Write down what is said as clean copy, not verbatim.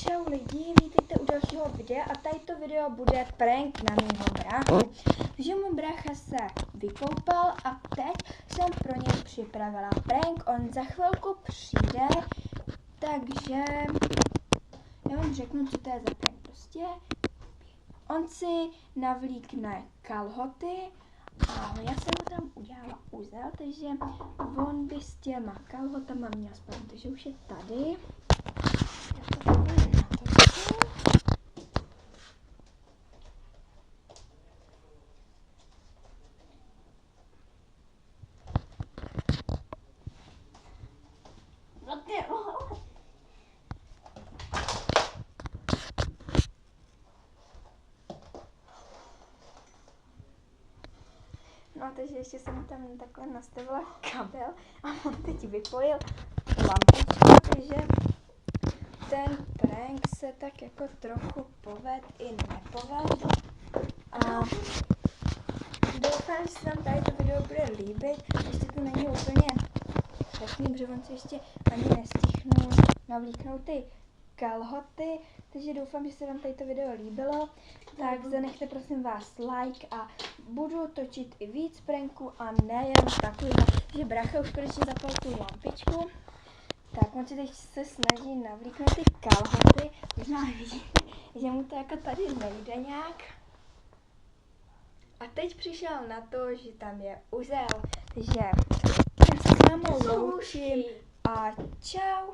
Čau lidi, vítejte u dalšího videa a tady to video bude prank na mýho bráchu. Takže můj brácha se vykoupal a teď jsem pro něj připravila prank. On za chvilku přijde, takže já vám řeknu, co to je za prank. Prostě on si navlíkne kalhoty a já jsem mu tam udělala uzel, takže on by s těma kalhotama měl spadnout, takže už je tady. No, takže ještě jsem tam takhle nastavila kabel a on teď vypojil lampičku, takže ten prank se tak jako trochu poved i nepoved. A doufám, že se vám tady to video bude líbit. Ještě to není úplně přesný, protože on si ještě ani nestihnul navlíknout ty kalhoty, takže doufám, že se vám tady to video líbilo. Tak zanechte prosím vás like a budu točit i víc pranků a nejen takový, že brácha už konečně zapal tu lampičku. Tak on si teď se snaží navlíknout ty kalhoty, možná vidíte, že mu to jako tady nejde nějak. A teď přišel na to, že tam je uzel, takže já se s vámi loučím a čau.